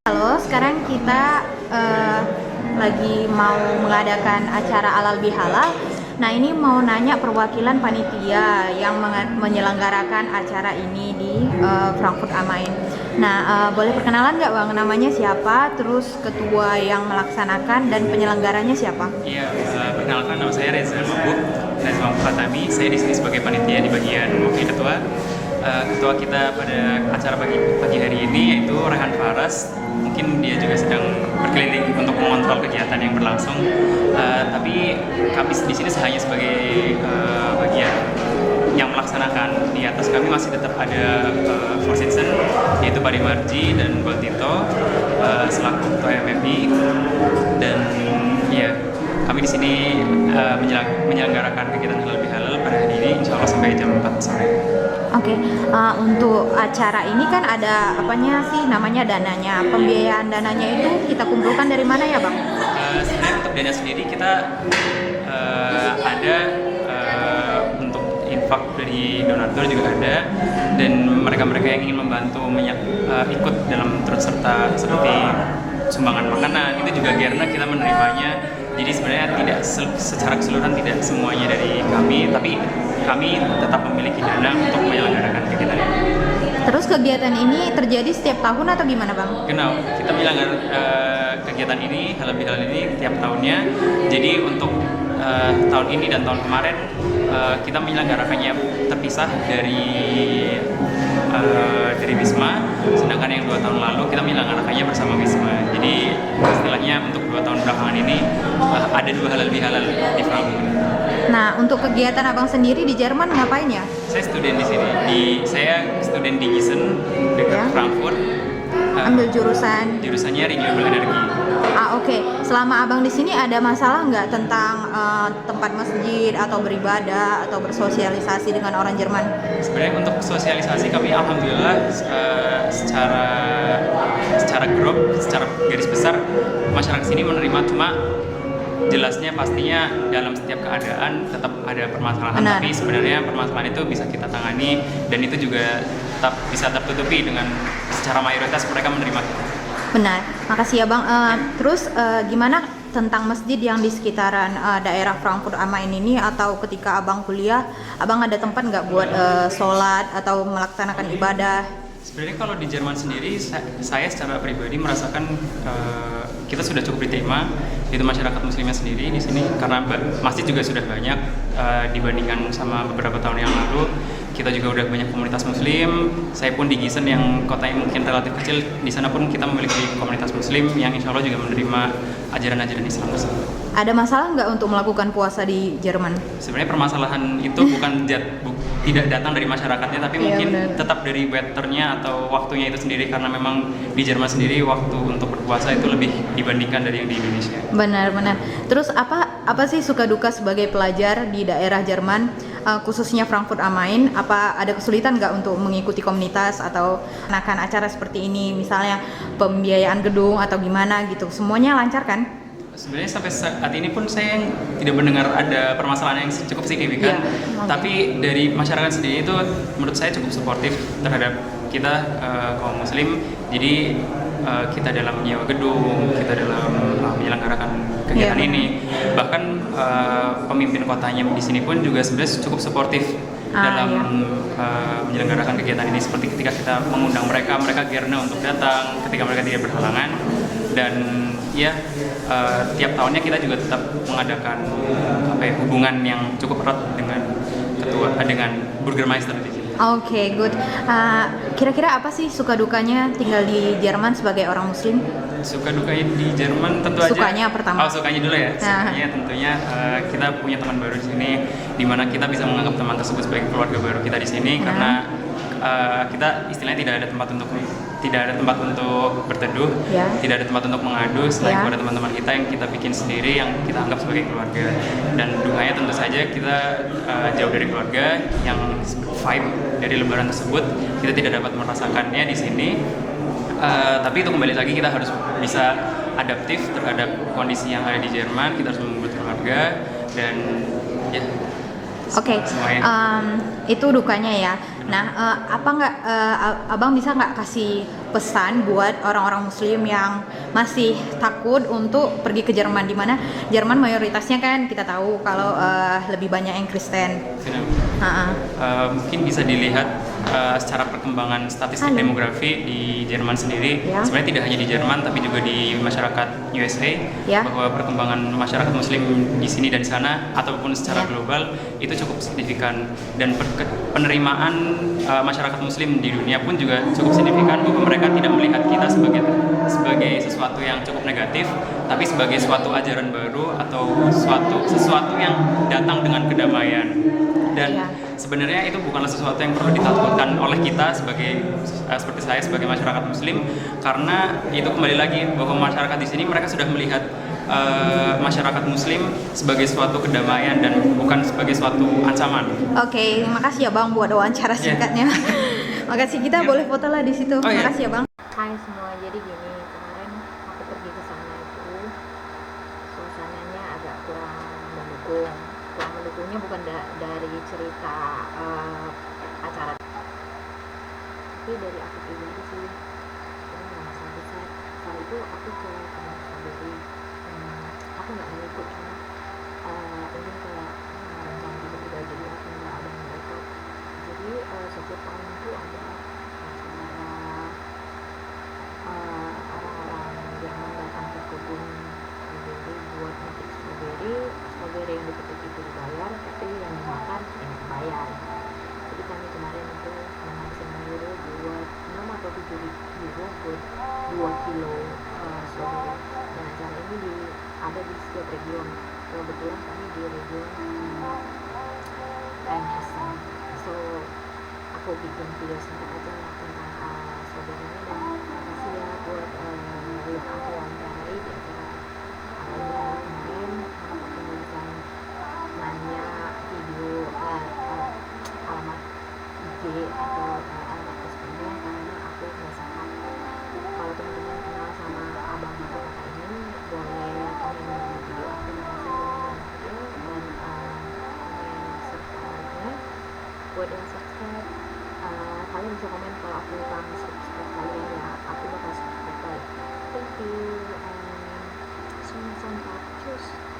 Halo, sekarang kita lagi mau mengadakan acara halal bihalal. Nah, ini mau nanya perwakilan panitia yang menyelenggarakan acara ini di Frankfurt am Main. Nah, boleh perkenalan nggak Bang, namanya siapa, terus ketua yang melaksanakan dan penyelenggaranya siapa? Iya, perkenalkan nama saya Reza Mabuk Fatami. Saya di sini sebagai panitia di bagian wakil ketua. Ketua kita pada acara pagi hari ini yaitu Rehan Faras. Mungkin dia juga sedang berkeliling untuk mengontrol kegiatan yang berlangsung. Tapi kami di sini hanya sebagai bagian yang melaksanakan. Di atas kami masih tetap ada Vorsitzend, yaitu Pak Demarji dan Bang Tito selaku ketua MMI. Dan ya, kami di sini menyelenggarakan kegiatan halal bihalal pada hari ini, insya Allah sampai jam 4 sore. Oke, untuk acara ini kan ada apanya sih namanya dananya, pembiayaan dananya itu kita kumpulkan dari mana ya Bang? Sebenarnya untuk dana sendiri kita ada untuk infak dari donatur juga ada, dan mereka-mereka yang ingin membantu ikut dalam turut serta seperti sumbangan makanan itu juga Gerna kita menerimanya. Jadi sebenarnya tidak secara keseluruhan tidak semuanya dari kami, tapi kami tetap memiliki dana untuk menyelenggarakan kegiatan ini. Terus kegiatan ini terjadi setiap tahun atau gimana Bang? Genau, kita menyelenggarakan kegiatan ini, halal bihalal ini tiap tahunnya. Jadi untuk tahun ini dan tahun kemarin kita menyelenggarakannya terpisah dari Wisma, sedangkan yang 2 tahun lalu kita menyelenggarakannya bersama Wisma. Jadi istilahnya untuk 2 tahun belakangan ini ada 2 halal bihalal di Frankfurt. Nah, untuk kegiatan Abang sendiri di Jerman ngapain ya? Saya student di sini. Saya student di Gießen dekat Frankfurt. Ambil jurusannya renewable energy. Oke. Selama Abang di sini ada masalah nggak tentang tempat masjid atau beribadah atau bersosialisasi dengan orang Jerman? Sebenarnya untuk sosialisasi kami alhamdulillah secara grup, secara garis besar masyarakat sini menerima, cuma jelasnya pastinya dalam setiap keadaan tetap ada permasalahan. Benar. Tapi sebenarnya permasalahan itu bisa kita tangani, dan itu juga tetap bisa tertutupi dengan secara mayoritas mereka menerima. Benar, makasih ya Bang. Terus gimana tentang masjid yang di sekitaran daerah Frankfurt am Main ini, atau ketika Abang kuliah, Abang ada tempat nggak buat sholat atau melaksanakan ibadah? Sebenarnya kalau di Jerman sendiri, saya secara pribadi merasakan kita sudah cukup diterima, yaitu masyarakat muslimnya sendiri di sini, karena masjid juga sudah banyak dibandingkan sama beberapa tahun yang lalu. Kita juga udah banyak komunitas muslim. Saya pun di Gießen yang kotanya mungkin relatif kecil, di sana pun kita memiliki komunitas muslim yang insya Allah juga menerima ajaran-ajaran Islam tersebut. Ada masalah nggak untuk melakukan puasa di Jerman? Sebenarnya permasalahan itu bukan tidak datang dari masyarakatnya, tapi Iya, mungkin benar. tetap dari weathernya atau waktunya itu sendiri, karena memang di Jerman sendiri waktu untuk berpuasa itu lebih dibandingkan dari yang di Indonesia. Benar-benar. Terus apa sih suka duka sebagai pelajar di daerah Jerman, khususnya Frankfurt am Main? Apa ada kesulitan nggak untuk mengikuti komunitas atau melaksanakan acara seperti ini? Misalnya pembiayaan gedung atau gimana gitu? Semuanya lancar kan? Sebenarnya sampai saat ini pun saya tidak mendengar ada permasalahan yang cukup signifikan. Iya, oke. Tapi dari masyarakat sendiri itu menurut saya cukup suportif terhadap kita kaum muslim. Jadi kita dalam menyewa gedung, kita dalam menyelenggarakan kegiatan Iya. ini. Bahkan pemimpin kotanya di sini pun juga sebenarnya cukup suportif dalam menyelenggarakan kegiatan ini. Seperti ketika kita mengundang mereka gerne untuk datang ketika mereka tidak berhalangan. Dan ya tiap tahunnya kita juga tetap mengadakan hubungan yang cukup erat dengan Burgermeister di sini. Oke, good. Kira-kira apa sih suka dukanya tinggal di Jerman sebagai orang Muslim? Suka dukanya di Jerman tentu aja. Sukanya pertama. Oh, sukanya dulu ya. Sukanya tentunya kita punya teman baru di sini, di mana kita bisa menganggap teman tersebut sebagai keluarga baru kita di sini, karena kita istilahnya tidak ada tempat untuk berteduh, tidak ada tempat untuk mengadu selain kepada teman-teman kita yang kita bikin sendiri, yang kita anggap sebagai keluarga. Dan dukanya tentu saja kita jauh dari keluarga, yang vibe dari Lebaran tersebut kita tidak dapat merasakannya di sini. Tapi itu kembali lagi kita harus bisa adaptif terhadap kondisi yang ada di Jerman. Kita harus membuat keluarga dan ya. Oke, itu dukanya ya. Nah, abang bisa nggak kasih pesan buat orang-orang Muslim yang masih takut untuk pergi ke Jerman, di mana Jerman mayoritasnya kan kita tahu kalau lebih banyak yang Kristen. Mungkin bisa dilihat secara perkembangan statistik demografi di Jerman sendiri. Sebenarnya tidak hanya di Jerman tapi juga di masyarakat USA, bahwa perkembangan masyarakat Muslim di sini dan di sana ataupun secara global itu cukup signifikan, dan penerimaan masyarakat Muslim di dunia pun juga cukup signifikan, bahwa mereka tidak melihat kita sebagai sesuatu yang cukup negatif, tapi sebagai suatu ajaran baru atau sesuatu yang datang dengan kedamaian. Dan sebenarnya itu bukanlah sesuatu yang perlu ditakutkan oleh kita seperti saya sebagai masyarakat Muslim, karena itu kembali lagi bahwa masyarakat di sini mereka sudah melihat masyarakat Muslim sebagai suatu kedamaian dan bukan sebagai suatu ancaman. Oke, makasih ya Bang buat wawancara singkatnya. Makasih, kita boleh foto lah di situ. Makasih ya Bang. Hai semua, jadi gini, kemarin aku pergi ke sana itu suasananya agak kurang mendukung. Kurang mendukungnya bukan dari cerita acara, tapi dari aku pribadi sih. Ini nggak masalah besar. Saat itu aku ke teman strawberry, aku nggak mau ikut, cuma ini kayak rencana tiba-tiba, jadi aku nggak ada yang ikut. Jadi setiap tahun itu ada acara orang-orang yang datang ke kebun strawberry buat metik strawberry yang dipetik itu dibayar, tapi yang dimakan yang dibayar. Jadi kami kemarin itu menghabiskan euro buat 6 atau 7 euro buat 2 kilo strawberry. Dan acara ini ada di setiap region. Kebetulan kami di region Rheinhessen. So aku bikin video singkat aja tentang strawberry ini, dan makasih ya buat yang aku wawancarai di acara awalnya kemarin. Aku bisa nanya video alamat IG atau alamat Facebooknya, karena aku merasa kalau teman-teman kenal sama abang atau kakak ini, boleh komen di video aku, dan komen subscribe-nya. Buat yang subscribe, kalian bisa komen kalau aku kurang subscribe kalian, ya aku bakal subscribe. Thank you, and sampai jumpa. Cheers.